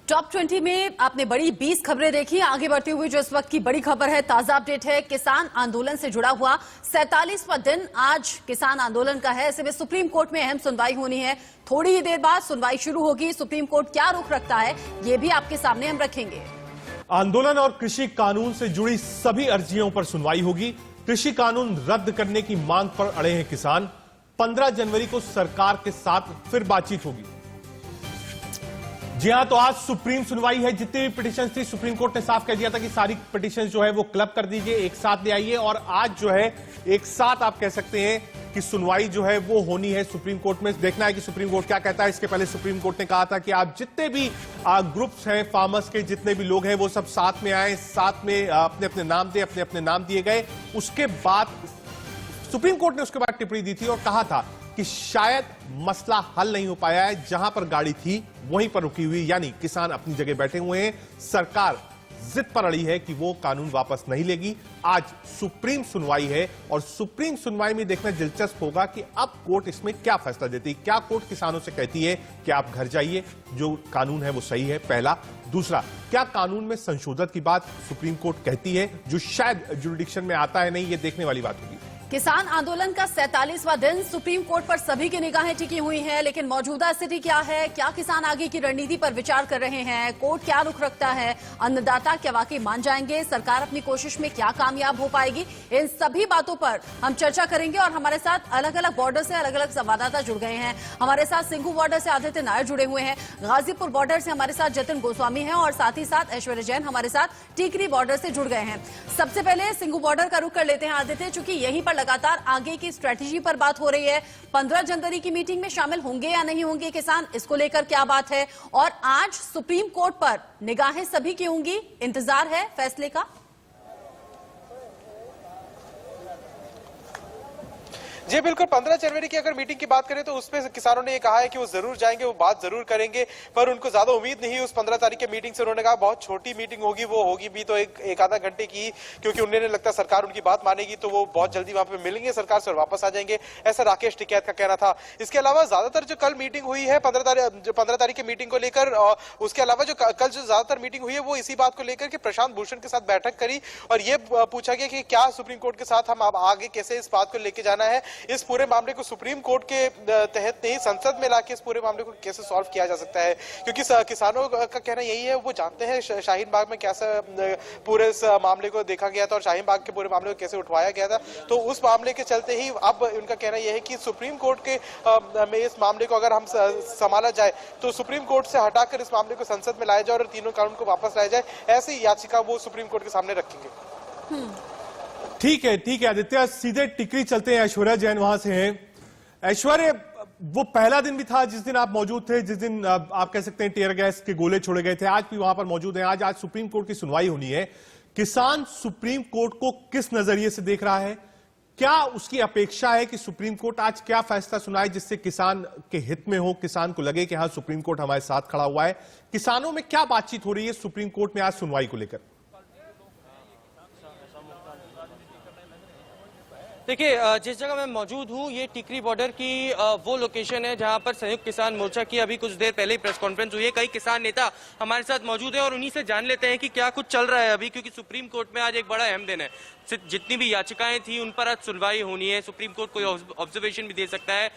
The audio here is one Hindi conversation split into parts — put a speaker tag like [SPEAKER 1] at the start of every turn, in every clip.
[SPEAKER 1] टॉप 20 में आपने बड़ी 20 खबरें देखी। आगे बढ़ते हुए जो इस वक्त की बड़ी खबर है, ताजा अपडेट है किसान आंदोलन से जुड़ा हुआ 47वां दिन आज किसान आंदोलन का है। ऐसे में सुप्रीम कोर्ट में अहम सुनवाई होनी है। थोड़ी ही देर बाद सुनवाई शुरू होगी। सुप्रीम कोर्ट क्या रुख रखता है ये भी आपके सामने हम रखेंगे।
[SPEAKER 2] आंदोलन और कृषि कानून से जुड़ी सभी अर्जियों पर सुनवाई होगी। कृषि कानून रद्द करने की मांग पर अड़े हैं किसान। 15 जनवरी को सरकार के साथ फिर बातचीत होगी। जी हां, तो आज सुप्रीम सुनवाई है। जितनी भी पिटीशन थी सुप्रीम कोर्ट ने साफ कह दिया था कि सारी पिटीशन जो है वो क्लब कर दीजिए, एक साथ ले आइए। और आज जो है एक साथ आप कह सकते हैं कि सुनवाई जो है वो होनी है सुप्रीम कोर्ट में। देखना है कि सुप्रीम कोर्ट क्या कहता है। इसके पहले सुप्रीम कोर्ट ने कहा था कि आप जितने भी ग्रुप्स हैं, फार्मर्स के जितने भी लोग हैं, वो सब साथ में आए, साथ में अपने अपने नाम दे, अपने अपने नाम दिए गए। उसके बाद सुप्रीम कोर्ट ने उसके बाद टिप्पणी दी थी और कहा था कि शायद मसला हल नहीं हो पाया है, जहां पर गाड़ी थी वहीं पर रुकी हुई, यानी किसान अपनी जगह बैठे हुए हैं। सरकार जिद पर अड़ी है कि वो कानून वापस नहीं लेगी। आज सुप्रीम सुनवाई है और सुप्रीम सुनवाई में देखना दिलचस्प होगा कि अब कोर्ट इसमें क्या फैसला देती है। क्या कोर्ट किसानों से कहती है कि आप घर जाइए, जो कानून है वो सही है, पहला। दूसरा, क्या कानून में संशोधन की बात सुप्रीम कोर्ट कहती है, जो शायद जुरिडिक्शन में आता है नहीं, ये देखने वाली बात होगी।
[SPEAKER 1] किसान आंदोलन का 47वां दिन। सुप्रीम कोर्ट पर सभी की निगाहें टिकी हुई हैं, लेकिन मौजूदा स्थिति क्या है? क्या किसान आगे की रणनीति पर विचार कर रहे हैं? कोर्ट क्या रुख रखता है? अन्नदाता क्या वाकई मान जाएंगे? सरकार अपनी कोशिश में क्या कामयाब हो पाएगी? इन सभी बातों पर हम चर्चा करेंगे और हमारे साथ अलग अलग बॉर्डर से अलग अलग संवाददाता जुड़ गए हैं। हमारे साथ सिंघू बॉर्डर से आदित्य नायर जुड़े हुए हैं, गाजीपुर बॉर्डर से हमारे साथ जतिन गोस्वामी है और साथ ही साथ ऐश्वर्या जैन हमारे साथ टीकरी बॉर्डर से जुड़ गए हैं। सबसे पहले सिंघू बॉर्डर का रुख कर लेते हैं आदित्य, चूंकि यहीं पर लगातार आगे की स्ट्रेटेजी पर बात हो रही है। 15 जनवरी की मीटिंग में शामिल होंगे या नहीं होंगे किसान, इसको लेकर क्या बात है? और आज सुप्रीम कोर्ट पर निगाहें सभी की होंगी, इंतजार है फैसले का।
[SPEAKER 3] जी बिल्कुल, 15 जनवरी की अगर मीटिंग की बात करें तो उसमें किसानों ने ये कहा है कि वो जरूर जाएंगे, वो बात जरूर करेंगे, पर उनको ज्यादा उम्मीद नहीं है उस 15 तारीख की मीटिंग से। उन्होंने कहा बहुत छोटी मीटिंग होगी, वो होगी भी तो एक आधा घंटे की, क्योंकि उन्हें लगता है सरकार उनकी बात मानेगी तो वो बहुत जल्दी वहां पे मिलेंगे सरकार से और वापस आ जाएंगे, ऐसा राकेश टिकैत का कहना था। इसके अलावा ज्यादातर जो कल मीटिंग हुई है 15 तारीख की मीटिंग को लेकर, उसके अलावा जो कल जो ज्यादातर मीटिंग हुई है वो इसी बात को लेकर कि प्रशांत भूषण के साथ बैठक करी और ये पूछा गया कि क्या सुप्रीम कोर्ट के साथ हम आगे कैसे इस बात को लेके जाना है, इस पूरे मामले को सुप्रीम कोर्ट के तहत नहीं संसद में लाके इस पूरे मामले को कैसे सॉल्व किया जा सकता है। क्योंकि किसानों का कहना यही है, वो जानते हैं शाहीन बाग में कैसे पूरे इस मामले को देखा गया था और शाहीन बाग के पूरे मामले को कैसे उठवाया गया था, तो उस मामले के चलते ही अब उनका कहना यह है कि सुप्रीम कोर्ट के में इस मामले को अगर हम संभाला जाए तो सुप्रीम कोर्ट से हटाकर इस मामले को संसद में लाया जाए और तीनों कानून को वापस लाया जाए, ऐसी याचिका वो सुप्रीम कोर्ट के सामने रखेंगे।
[SPEAKER 2] ठीक है आदित्य, सीधे टिकरी चलते हैं। ऐश्वर्या जैन वहां से हैं। ऐश्वर्या, वो पहला दिन भी था जिस दिन आप मौजूद थे, जिस दिन आप कह सकते हैं टियर गैस के गोले छोड़े गए थे, आज भी वहां पर मौजूद हैं। आज सुप्रीम कोर्ट की सुनवाई होनी है। किसान सुप्रीम कोर्ट को किस नजरिए से देख रहा है? क्या उसकी अपेक्षा है कि सुप्रीम कोर्ट आज क्या फैसला सुनाए जिससे किसान के हित में हो, किसान को लगे कि हाँ सुप्रीम कोर्ट हमारे साथ खड़ा हुआ है? किसानों में क्या बातचीत हो रही है सुप्रीम कोर्ट में आज सुनवाई को लेकर?
[SPEAKER 4] देखिए, जिस जगह मैं मौजूद हूँ ये टिकरी बॉर्डर की वो लोकेशन है जहाँ पर संयुक्त किसान मोर्चा की अभी कुछ देर पहले ही प्रेस कॉन्फ्रेंस हुई है। कई किसान नेता हमारे साथ मौजूद हैं और उन्हीं से जान लेते हैं कि क्या कुछ चल रहा है अभी, क्योंकि सुप्रीम कोर्ट में आज एक बड़ा अहम दिन है। जितनी भी याचिकाएं थी उन पर आज सुनवाई होनी है। सुप्रीम कोर्ट कोई ऑब्जर्वेशन भी दे सकता है।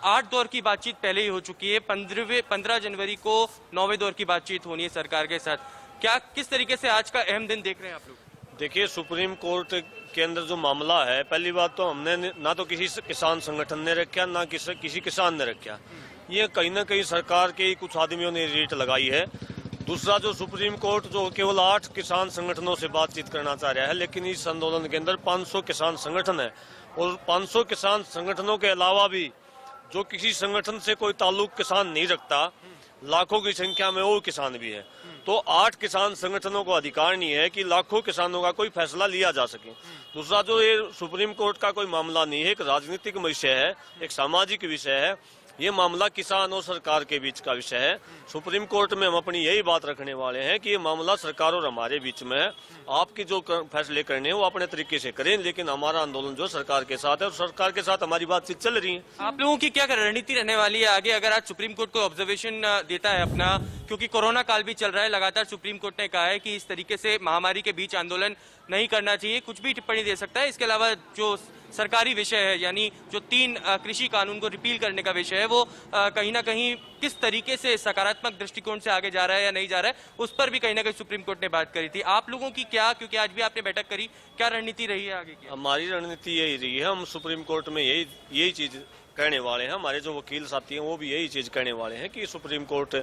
[SPEAKER 4] 8 दौर की बातचीत पहले ही हो चुकी है। 15 जनवरी को 9वें दौर की बातचीत होनी है सरकार के साथ। क्या किस तरीके से आज का अहम दिन देख रहे हैं आप लोग?
[SPEAKER 5] देखिए, सुप्रीम कोर्ट के अंदर जो मामला है, पहली बात तो हमने ना तो किसी किसान संगठन ने रखा, ना किसी किसान ने रखा। ये कहीं ना कहीं सरकार के कुछ आदमियों ने रेट लगाई है। दूसरा, जो सुप्रीम कोर्ट जो केवल 8 किसान संगठनों से बातचीत करना चाह रहा है, लेकिन इस आंदोलन के अंदर 500 किसान संगठन है और 500 किसान संगठनों के अलावा भी जो किसी संगठन से कोई ताल्लुक किसान नहीं रखता, लाखों की संख्या में और किसान भी है। तो 8 किसान संगठनों को अधिकार नहीं है कि लाखों किसानों का कोई फैसला लिया जा सके। दूसरा, जो ये सुप्रीम कोर्ट का कोई मामला नहीं है, एक राजनीतिक विषय है, एक सामाजिक विषय है। ये मामला किसान और सरकार के बीच का विषय है। सुप्रीम कोर्ट में हम अपनी यही बात रखने वाले हैं कि ये मामला सरकार और हमारे बीच में है। आपकी जो फैसले करने हैं वो अपने तरीके से करें, लेकिन हमारा आंदोलन जो सरकार के साथ है और सरकार के साथ हमारी बातचीत चल रही है।
[SPEAKER 4] आप लोगों की क्या रणनीति रहने वाली है आगे, अगर आज सुप्रीम कोर्ट को ऑब्जर्वेशन देता है अपना, क्योंकि कोरोना काल भी चल रहा है, लगातार सुप्रीम कोर्ट ने कहा है कि इस तरीके से महामारी के बीच आंदोलन नहीं करना चाहिए, कुछ भी टिप्पणी दे सकता है। इसके अलावा जो सरकारी विषय है, यानी जो 3 कृषि कानून को रिपील करने का विषय है, वो कहीं ना कहीं किस तरीके से सकारात्मक दृष्टिकोण से आगे जा रहा है या नहीं जा रहा है, उस पर भी कहीं ना कहीं सुप्रीम कोर्ट ने बात करी थी। आप लोगों की क्या, क्योंकि आज भी आपने बैठक करी, क्या रणनीति रही है आगे की?
[SPEAKER 5] हमारी रणनीति यही रही है, हम सुप्रीम कोर्ट में यही चीज कहने वाले हैं। हमारे जो वकील साथी हैं वो भी यही चीज कहने वाले हैं कि सुप्रीम कोर्ट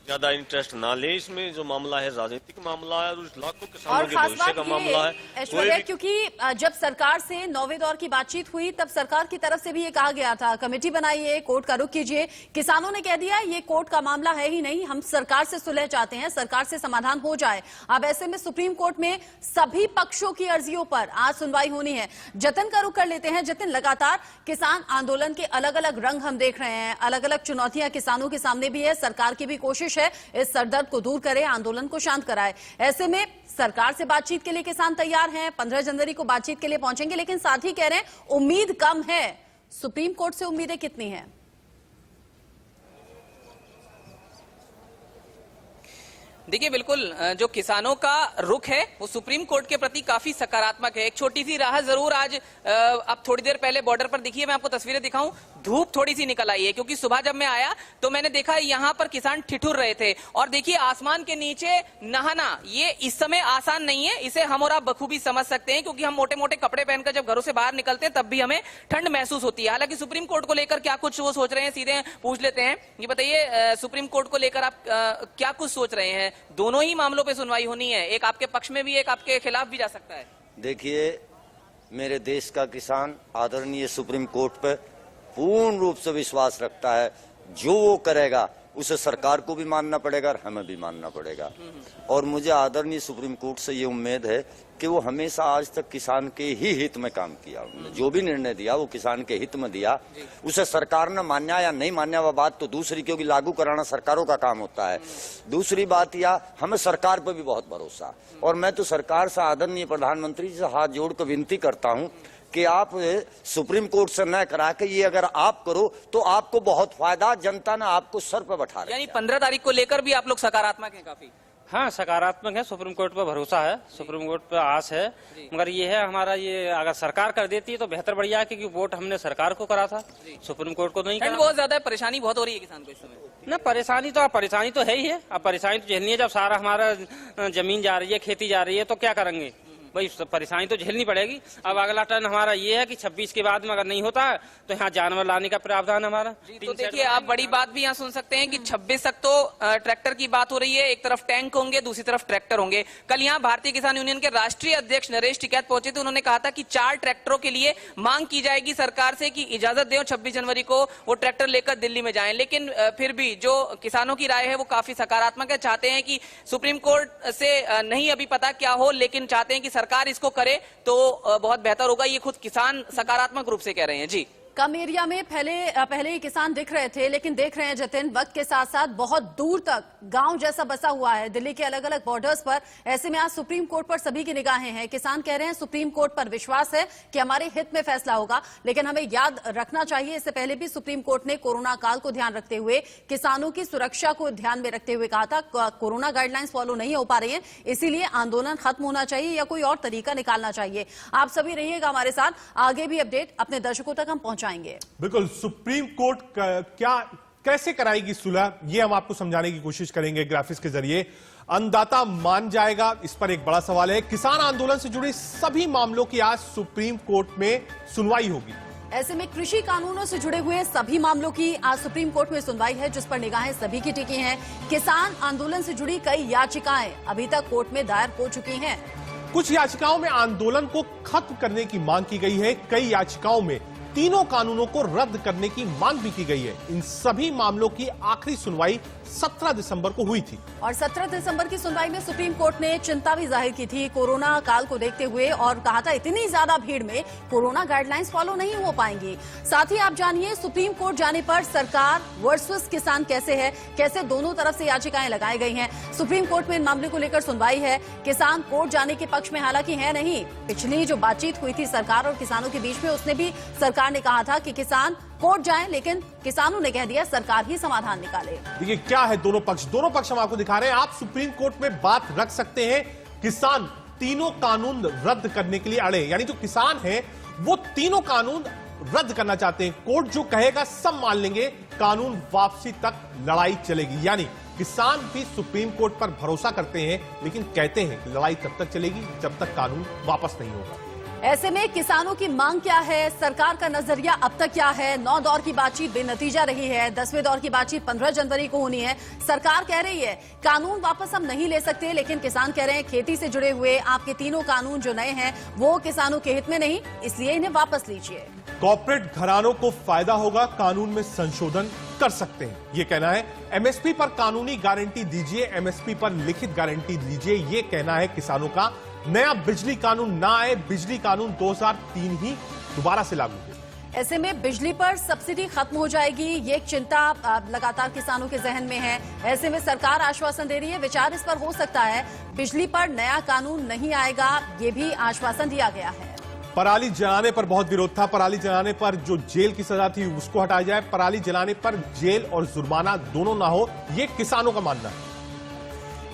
[SPEAKER 5] ज्यादा इंटरेस्ट ना ले इसमें। जो मामला है राजनीतिक मामला है, लाखों किसानों के भविष्य का मामला है।
[SPEAKER 1] ऐश्वर्या, क्योंकि जब सरकार से 9वें दौर की बातचीत हुई तब सरकार की तरफ से भी ये कहा गया था, कमेटी बनाइए, कोर्ट का रुख कीजिए। किसानों ने कह दिया ये कोर्ट का मामला है ही नहीं, हम सरकार से सुलह चाहते हैं, सरकार से समाधान हो जाए। अब ऐसे में सुप्रीम कोर्ट में सभी पक्षों की अर्जियों पर आज सुनवाई होनी है। जतिन का रुख कर लेते हैं। जतिन, लगातार किसान आंदोलन के अलग अलग रंग हम देख रहे हैं, अलग अलग चुनौतियां किसानों के सामने भी है, सरकार की भी कोशिश है इस सरदर्द को दूर करे, आंदोलन को शांत कराए। ऐसे में सरकार से बातचीत के लिए किसान तैयार हैं, 15 जनवरी को बातचीत के लिए पहुंचेंगे, लेकिन साथ ही कह रहे हैं उम्मीद कम है। सुप्रीम कोर्ट से उम्मीदें कितनी हैं?
[SPEAKER 6] देखिए, बिल्कुल जो किसानों का रुख है वो सुप्रीम कोर्ट के प्रति काफी सकारात्मक है। एक छोटी सी राहत जरूर आज अब थोड़ी देर पहले बॉर्डर पर दिखी है, मैं आपको तस्वीरें दिखाऊं, धूप थोड़ी सी निकल आई है, क्योंकि सुबह जब मैं आया तो मैंने देखा यहाँ पर किसान ठिठुर रहे थे। और देखिए, आसमान के नीचे नहाना ये इस समय आसान नहीं है, इसे हम और आप बखूबी समझ सकते हैं, क्योंकि हम मोटे मोटे कपड़े पहनकर जब घरों से बाहर निकलते हैं तब भी हमें ठंड महसूस होती है। हालांकि सुप्रीम कोर्ट को लेकर क्या कुछ वो सोच रहे हैं, सीधे पूछ लेते हैं। ये बताइए, सुप्रीम कोर्ट को लेकर आप क्या कुछ सोच रहे हैं? दोनों ही मामलों पे सुनवाई होनी है, एक आपके पक्ष में भी, एक आपके खिलाफ भी जा सकता है।
[SPEAKER 7] देखिए, मेरे देश का किसान आदरणीय सुप्रीम कोर्ट पर पूर्ण रूप से विश्वास रखता है। जो वो करेगा उसे सरकार को भी मानना पड़ेगा और हमें भी मानना पड़ेगा। और मुझे आदरणीय सुप्रीम कोर्ट से ये उम्मीद है कि वो हमेशा आज तक किसान के ही हित में काम किया। उन्होंने जो भी निर्णय दिया वो किसान के हित में दिया। उसे सरकार ने मान्या या नहीं मान्या वह बात तो दूसरी, क्योंकि लागू कराना सरकारों का काम होता है। दूसरी बात यह, हमें सरकार पर भी बहुत भरोसा, और मैं तो सरकार से आदरणीय प्रधानमंत्री से हाथ जोड़कर विनती करता हूँ कि आप सुप्रीम कोर्ट से न करा के ये अगर आप करो तो आपको बहुत फायदा, जनता ने आपको सर पर बैठा रखा।
[SPEAKER 6] यानी 15 तारीख को लेकर भी आप लोग सकारात्मक हैं काफी?
[SPEAKER 8] हाँ, सकारात्मक है। सुप्रीम कोर्ट पर भरोसा है, सुप्रीम कोर्ट पर आस है, मगर ये है हमारा, ये अगर सरकार कर देती है तो बेहतर बढ़िया है, क्योंकि वोट हमने सरकार को करा था, सुप्रीम कोर्ट को नहीं करा।
[SPEAKER 6] बहुत ज्यादा परेशानी बहुत हो रही है किसान को इस समय।
[SPEAKER 8] ना, परेशानी तो है ही है। अब परेशानी तो झेलनी है, जब सारा हमारा जमीन जा रही है, खेती जा रही है, तो क्या करेंगे भाई, परेशानी तो झेलनी पड़ेगी। अब अगला टर्न हमारा ये है कि 26 के बाद में अगर नहीं होता है तो यहाँ जानवर लाने का प्रावधान हमारा।
[SPEAKER 6] तो देखिए, आप बड़ी बात भी यहाँ सुन सकते हैं कि 26 तक तो ट्रैक्टर की बात हो रही है। एक तरफ टैंक होंगे, दूसरी तरफ ट्रैक्टर होंगे। कल यहाँ भारतीय किसान यूनियन के राष्ट्रीय अध्यक्ष नरेश टिकैत पहुंचे थे, उन्होंने कहा था कि 4 ट्रैक्टरों के लिए मांग की जाएगी सरकार से कि इजाजत दें 26 जनवरी को वो ट्रैक्टर लेकर दिल्ली में जाएं। लेकिन फिर भी जो किसानों की राय है वो काफी सकारात्मक है। चाहते हैं कि सुप्रीम कोर्ट से नहीं अभी पता क्या हो, लेकिन चाहते हैं कि सरकार इसको करे तो बहुत बेहतर होगा। ये खुद किसान सकारात्मक रूप से कह रहे हैं। जी,
[SPEAKER 1] कम एरिया में पहले ही किसान दिख रहे थे, लेकिन देख रहे हैं जतिन, वक्त के साथ साथ बहुत दूर तक गांव जैसा बसा हुआ है दिल्ली के अलग अलग बॉर्डर्स पर। ऐसे में आज सुप्रीम कोर्ट पर सभी की निगाहें हैं। किसान कह रहे हैं सुप्रीम कोर्ट पर विश्वास है कि हमारे हित में फैसला होगा, लेकिन हमें याद रखना चाहिए, इससे पहले भी सुप्रीम कोर्ट ने कोरोना काल को ध्यान रखते हुए, किसानों की सुरक्षा को ध्यान में रखते हुए कहा था कोरोना गाइडलाइंस फॉलो नहीं हो पा रही है, इसीलिए आंदोलन खत्म होना चाहिए या कोई और तरीका निकालना चाहिए। आप सभी रहिएगा हमारे साथ, आगे भी अपडेट अपने दर्शकों तक हम पहुंचाएंगे।
[SPEAKER 2] बिल्कुल, सुप्रीम कोर्ट कैसे कराएगी सुलह, ये हम आपको समझाने की कोशिश करेंगे ग्राफिक्स के जरिए। अन्नदाता मान जाएगा, इस पर एक बड़ा सवाल है। किसान आंदोलन से जुड़े सभी मामलों की आज सुप्रीम कोर्ट में सुनवाई होगी।
[SPEAKER 1] ऐसे में कृषि कानूनों से जुड़े हुए सभी मामलों की आज सुप्रीम कोर्ट में सुनवाई है, जिस पर निगाहें सभी की टिकी हैं। किसान आंदोलन से जुड़ी कई याचिकाएं अभी तक कोर्ट में दायर हो चुकी हैं।
[SPEAKER 2] कुछ याचिकाओं में आंदोलन को खत्म करने की मांग की गई है, कई याचिकाओं में तीनों कानूनों को रद्द करने की मांग भी की गई है। इन सभी मामलों की आखिरी सुनवाई 17 दिसंबर को हुई थी
[SPEAKER 1] और 17 दिसंबर की सुनवाई में सुप्रीम कोर्ट ने चिंता भी जाहिर की थी कोरोना काल को देखते हुए और कहा था इतनी ज्यादा भीड़ में कोरोना गाइडलाइंस फॉलो नहीं हो पाएंगी। साथ ही आप जानिए सुप्रीम कोर्ट जाने पर सरकार वर्सेस किसान कैसे है, कैसे दोनों तरफ से याचिकाएं लगाई गई हैं। सुप्रीम कोर्ट में इन मामले को लेकर सुनवाई है। किसान कोर्ट जाने के पक्ष में हालांकि है नहीं। पिछली जो बातचीत हुई थी सरकार और किसानों के बीच में उसने भी सरकार ने कहा था कि किसान कोर्ट जाएं, लेकिन किसानों ने कह दिया सरकार ही समाधान निकाले।
[SPEAKER 2] देखिए क्या है दोनों पक्ष हम आपको दिखा रहे हैं। आप सुप्रीम कोर्ट में बात रख सकते हैं, किसान तीनों कानून रद्द करने के लिए अड़े, यानी जो किसान हैं वो तीनों कानून रद्द करना चाहते हैं। कोर्ट जो कहेगा सब मान लेंगे, कानून वापसी तक लड़ाई चलेगी। यानी किसान भी सुप्रीम कोर्ट पर भरोसा करते हैं, लेकिन कहते हैं कि लड़ाई तब तक चलेगी जब तक कानून वापस नहीं होगा।
[SPEAKER 1] ऐसे में किसानों की मांग क्या है, सरकार का नजरिया अब तक क्या है? 9 दौर की बातचीत बेनतीजा रही है। 10वें दौर की बातचीत 15 जनवरी को होनी है। सरकार कह रही है कानून वापस हम नहीं ले सकते, लेकिन किसान कह रहे हैं खेती से जुड़े हुए आपके तीनों कानून जो नए हैं वो किसानों के हित में नहीं, इसलिए इन्हें वापस लीजिए।
[SPEAKER 2] कॉर्पोरेट घरानों को फायदा होगा, कानून में संशोधन कर सकते हैं, ये कहना है। एमएसपी पर कानूनी गारंटी दीजिए, एमएसपी पर लिखित गारंटी दीजिए, ये कहना है किसानों का। नया बिजली कानून ना आए, बिजली कानून 2003 ही दोबारा से लागू हो।
[SPEAKER 1] ऐसे में बिजली पर सब्सिडी खत्म हो जाएगी, ये एक चिंता लगातार किसानों के जहन में है। ऐसे में सरकार आश्वासन दे रही है विचार इस पर हो सकता है। बिजली पर नया कानून नहीं आएगा, ये भी आश्वासन दिया गया है।
[SPEAKER 2] पराली जलाने पर बहुत विरोध था। पराली जलाने पर जो जेल की सजा थी उसको हटाया जाए, पराली जलाने पर जेल और जुर्माना दोनों ना हो, ये किसानों का मानना है।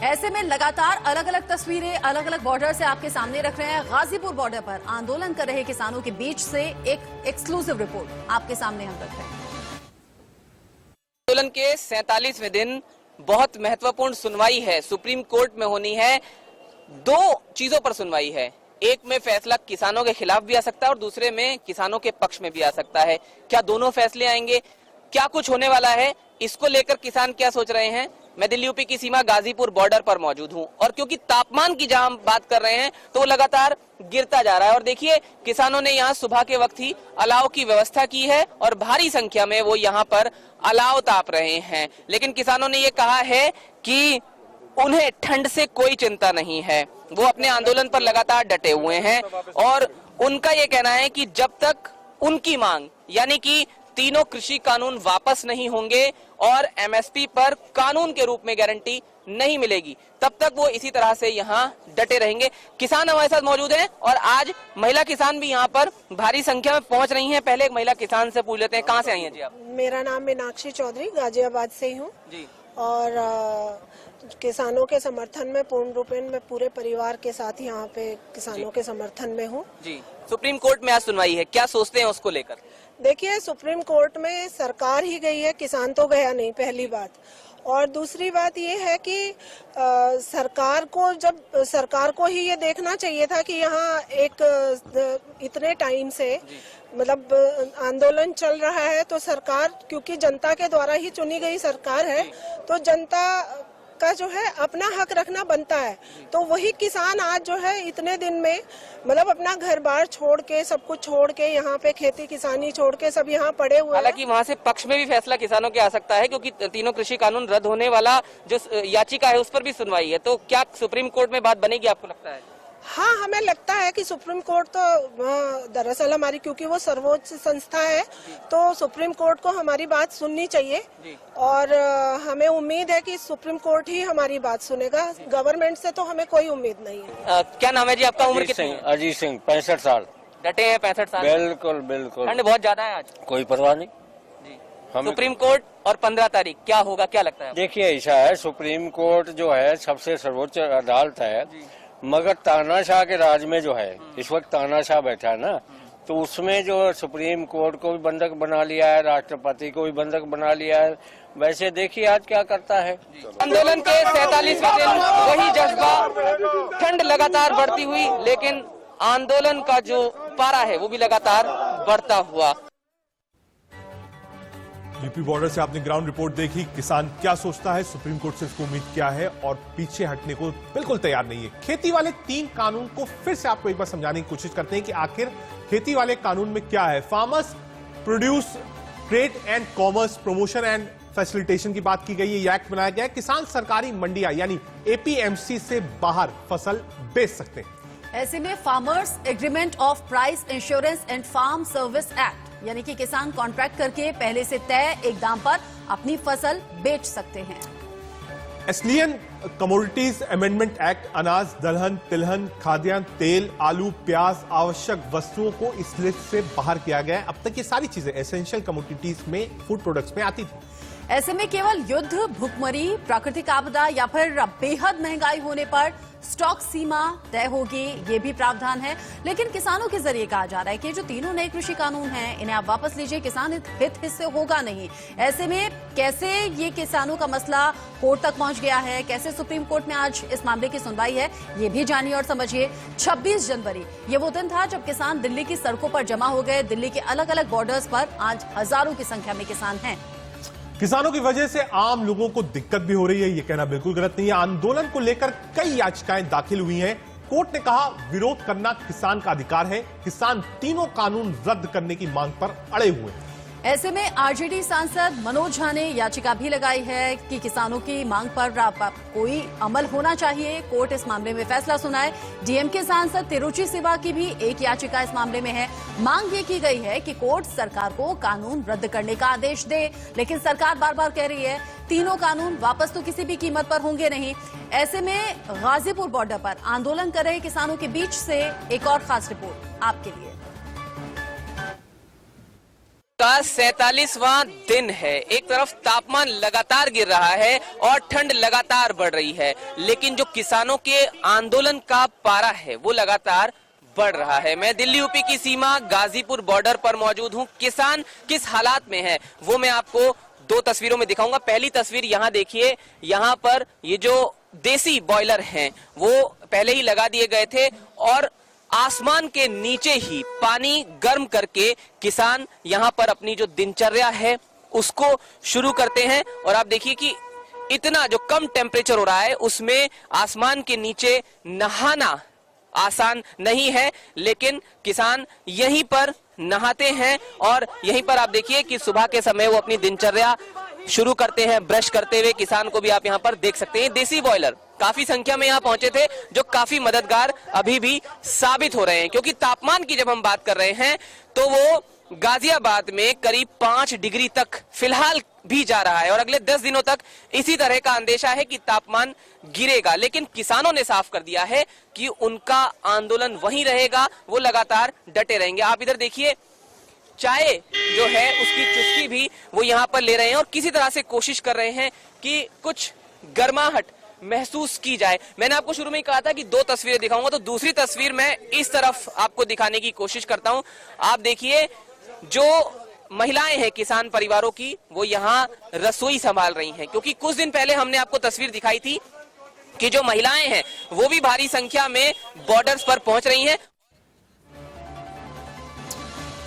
[SPEAKER 1] ऐसे में लगातार अलग अलग तस्वीरें अलग अलग बॉर्डर से आपके सामने रख रहे हैं। गाजीपुर बॉर्डर पर आंदोलन कर रहे किसानों के बीच से एक एक्सक्लूसिव रिपोर्ट आपके सामने हम रख रहे हैं।
[SPEAKER 6] आंदोलन के 47वें दिन बहुत महत्वपूर्ण सुनवाई है, सुप्रीम कोर्ट में होनी है। 2 चीजों पर सुनवाई है, एक में फैसला किसानों के खिलाफ भी आ सकता है और दूसरे में किसानों के पक्ष में भी आ सकता है। क्या दोनों फैसले आएंगे, क्या कुछ होने वाला है, इसको लेकर किसान क्या सोच रहे हैं? मैं दिल्ली यूपी की सीमा गाजीपुर बॉर्डर पर मौजूद हूं और क्योंकि तापमान की जहां हम बात कर रहे हैं तो वो लगातार गिरता जा रहा है और देखिए किसानों ने यहां सुबह के वक्त ही अलाव की व्यवस्था की है और भारी संख्या में वो यहां पर अलाव ताप रहे हैं। लेकिन किसानों ने ये कहा है कि उन्हें ठंड से कोई चिंता नहीं है, वो अपने आंदोलन पर लगातार डटे हुए हैं और उनका ये कहना है कि जब तक उनकी मांग यानी कि तीनों कृषि कानून वापस नहीं होंगे और एमएसपी पर कानून के रूप में गारंटी नहीं मिलेगी, तब तक वो इसी तरह से यहाँ डटे रहेंगे। किसान हमारे साथ मौजूद हैं और आज महिला किसान भी यहाँ पर भारी संख्या में पहुँच रही हैं। पहले एक महिला किसान से पूछ लेते हैं, कहाँ से आई हैं जी आप?
[SPEAKER 9] मेरा नाम मीनाक्षी चौधरी, गाजियाबाद से ही हूँ
[SPEAKER 6] जी।
[SPEAKER 9] और किसानों के समर्थन में पूर्ण रूपेण मैं पूरे परिवार के साथ यहाँ पे किसानों के समर्थन में हूँ
[SPEAKER 6] जी। सुप्रीम कोर्ट में आज सुनवाई है, क्या सोचते हैं उसको लेकर?
[SPEAKER 9] देखिए सुप्रीम कोर्ट में सरकार ही गई है, किसान तो गया नहीं, पहली बात। और दूसरी बात ये है कि सरकार को ही ये देखना चाहिए था कि यहाँ एक इतने टाइम से मतलब आंदोलन चल रहा है तो सरकार, क्योंकि जनता के द्वारा ही चुनी गई सरकार है, तो जनता का जो है अपना हक रखना बनता है। तो वही किसान आज जो है इतने दिन में मतलब अपना घर बार छोड़ के, सब कुछ छोड़ के, यहाँ पे खेती किसानी छोड़ के सब यहाँ पड़े हुए हैं।
[SPEAKER 6] हालांकि वहाँ से पक्ष में भी फैसला किसानों के आ सकता है क्योंकि तीनों कृषि कानून रद्द होने वाला जो याचिका है उस पर भी सुनवाई है। तो क्या सुप्रीम कोर्ट में बात बनेगी, आपको लगता है?
[SPEAKER 9] हाँ, हमें लगता है कि सुप्रीम कोर्ट तो दरअसल हमारी, क्योंकि वो सर्वोच्च संस्था है, तो सुप्रीम कोर्ट को हमारी बात सुननी चाहिए और हमें उम्मीद है कि सुप्रीम कोर्ट ही हमारी बात सुनेगा। गवर्नमेंट से तो हमें कोई उम्मीद नहीं है।
[SPEAKER 6] क्या नाम है जी आपका? उम्र कितनी है?
[SPEAKER 10] अजीत सिंह, 65 साल।
[SPEAKER 6] डटे हैं 65 साल?
[SPEAKER 10] बिल्कुल बिल्कुल।
[SPEAKER 6] ठंड बहुत ज्यादा है आज?
[SPEAKER 10] कोई परवाह नहीं
[SPEAKER 6] जी। सुप्रीम कोर्ट और 15 तारीख क्या होगा, क्या लगता है?
[SPEAKER 10] देखिए ऐसा है, सुप्रीम कोर्ट जो है सबसे सर्वोच्च अदालत है, मगर तानाशाह के राज में जो है इस वक्त तानाशाह बैठा है ना, तो उसमें जो सुप्रीम कोर्ट को भी बंधक बना लिया है, राष्ट्रपति को भी बंधक बना लिया है। वैसे देखिए आज क्या करता है।
[SPEAKER 6] आंदोलन के 47वें दिन वही जज्बा, ठंड लगातार बढ़ती हुई, लेकिन आंदोलन का जो पारा है वो भी लगातार बढ़ता हुआ।
[SPEAKER 2] यूपी बॉर्डर से आपने ग्राउंड रिपोर्ट देखी, किसान क्या सोचता है, सुप्रीम कोर्ट से इसको उम्मीद क्या है और पीछे हटने को बिल्कुल तैयार नहीं है। खेती वाले 3 कानून को फिर से आपको एक बार समझाने की कोशिश करते हैं कि आखिर खेती वाले कानून में क्या है। Farmers produce trade and commerce promotion and facilitation की बात की गई है। यह एक्ट बनाया गया है। किसान सरकारी मंडियां यानी एपीएमसी से बाहर फसल बेच सकते हैं।
[SPEAKER 1] ऐसे में farmers agreement of price insurance and farm service act यानी कि किसान कॉन्ट्रैक्ट करके पहले से तय एक दाम पर अपनी फसल बेच सकते हैं।
[SPEAKER 2] एसलियन कमोडिटीज अमेंडमेंट एक्ट अनाज, दलहन, तिलहन, खाद्यान्न, तेल, आलू, प्याज, आवश्यक वस्तुओं को इस लिस्ट से बाहर किया गया है। अब तक ये सारी चीजें एसेंशियल कमोडिटीज में, फूड प्रोडक्ट्स में आती थी।
[SPEAKER 1] ऐसे में केवल युद्ध, भुखमरी, प्राकृतिक आपदा या फिर बेहद महंगाई होने पर स्टॉक सीमा तय होगी, ये भी प्रावधान है। लेकिन किसानों के जरिए कहा जा रहा है कि जो तीनों नए कृषि कानून हैं इन्हें आप वापस लीजिए, किसान हित हिस्से होगा नहीं। ऐसे में कैसे ये किसानों का मसला कोर्ट तक पहुंच गया है, कैसे सुप्रीम कोर्ट में आज इस मामले की सुनवाई है, ये भी जानिए और समझिए। 26 जनवरी ये वो दिन था जब किसान दिल्ली की सड़कों पर जमा हो गए। दिल्ली के अलग अलग बॉर्डर्स पर आज हजारों की संख्या में किसान हैं।
[SPEAKER 2] किसानों की वजह से आम लोगों को दिक्कत भी हो रही है, यह कहना बिल्कुल गलत नहीं है। आंदोलन को लेकर कई याचिकाएं दाखिल हुई हैं। कोर्ट ने कहा विरोध करना किसान का अधिकार है। किसान तीनों कानून रद्द करने की मांग पर अड़े हुए हैं।
[SPEAKER 1] ऐसे में आरजेडी सांसद मनोज झा ने याचिका भी लगाई है कि किसानों की मांग पर कोई अमल होना चाहिए, कोर्ट इस मामले में फैसला सुनाए। डीएमके सांसद तिरुचि सिवा की भी एक याचिका इस मामले में है। मांग ये की गई है कि कोर्ट सरकार को कानून रद्द करने का आदेश दे, लेकिन सरकार बार बार कह रही है तीनों कानून वापस तो किसी भी कीमत पर होंगे नहीं। ऐसे में गाजीपुर बॉर्डर पर आंदोलन कर रहे किसानों के बीच से एक और खास रिपोर्ट आपके लिए।
[SPEAKER 6] का 47वां दिन है। एक तरफ तापमान लगातार गिर रहा है और ठंड लगातार बढ़ रही है, लेकिन जो किसानों के आंदोलन का पारा है वो लगातार बढ़ रहा है। मैं दिल्ली यूपी की सीमा गाजीपुर बॉर्डर पर मौजूद हूं। किसान किस हालात में है वो मैं आपको दो तस्वीरों में दिखाऊंगा। पहली तस्वीर यहाँ देखिए, यहाँ पर ये जो देसी बॉयलर हैं वो पहले ही लगा दिए गए थे और आसमान के नीचे ही पानी गर्म करके किसान यहाँ पर अपनी जो दिनचर्या है उसको शुरू करते हैं। और आप देखिए कि इतना जो कम टेम्परेचर हो रहा है उसमें आसमान के नीचे नहाना आसान नहीं है, लेकिन किसान यहीं पर नहाते हैं और यहीं पर आप देखिए कि सुबह के समय वो अपनी दिनचर्या शुरू करते हैं ब्रश करते हुए। किसान को भी आप यहाँ पर देख सकते हैं। देसी बॉयलर काफी संख्या में यहाँ पहुंचे थे जो काफी मददगार अभी भी साबित हो रहे हैं, क्योंकि तापमान की जब हम बात कर रहे हैं तो वो गाजियाबाद में करीब 5 डिग्री तक फिलहाल भी जा रहा है और अगले 10 दिनों तक इसी तरह का अंदेशा है कि तापमान गिरेगा। लेकिन किसानों ने साफ कर दिया है कि उनका आंदोलन वहीं रहेगा, वो लगातार डटे रहेंगे। आप इधर देखिए, चाय जो है उसकी चुस्की भी वो यहाँ पर ले रहे हैं और किसी तरह से कोशिश कर रहे हैं कि कुछ गर्माहट महसूस की जाए। मैंने आपको शुरू में ही कहा था कि 2 तस्वीरें दिखाऊंगा, तो दूसरी तस्वीर मैं इस तरफ आपको दिखाने की कोशिश करता हूं। आप देखिए, जो महिलाएं हैं किसान परिवारों की वो यहाँ रसोई संभाल रही हैं, क्योंकि कुछ दिन पहले हमने आपको तस्वीर दिखाई थी कि जो महिलाएं हैं वो भी भारी संख्या में बॉर्डर्स पर पहुंच रही हैं।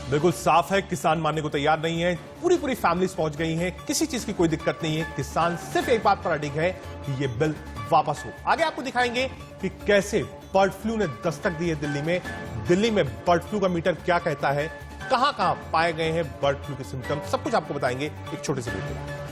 [SPEAKER 2] बिल्कुल साफ है, किसान मानने को तैयार नहीं है। पूरी फैमिलीज पहुंच गई हैं, किसी चीज की कोई दिक्कत नहीं है। किसान सिर्फ एक बात पर अडिग है कि ये बिल वापस हो। आगे आपको दिखाएंगे कि कैसे बर्ड फ्लू ने दस्तक दी है दिल्ली में। दिल्ली में बर्ड फ्लू का मीटर क्या कहता है, कहां पाए गए हैं बर्ड फ्लू के सिम्टम्स, सब कुछ आपको बताएंगे एक छोटे से वीडियो में।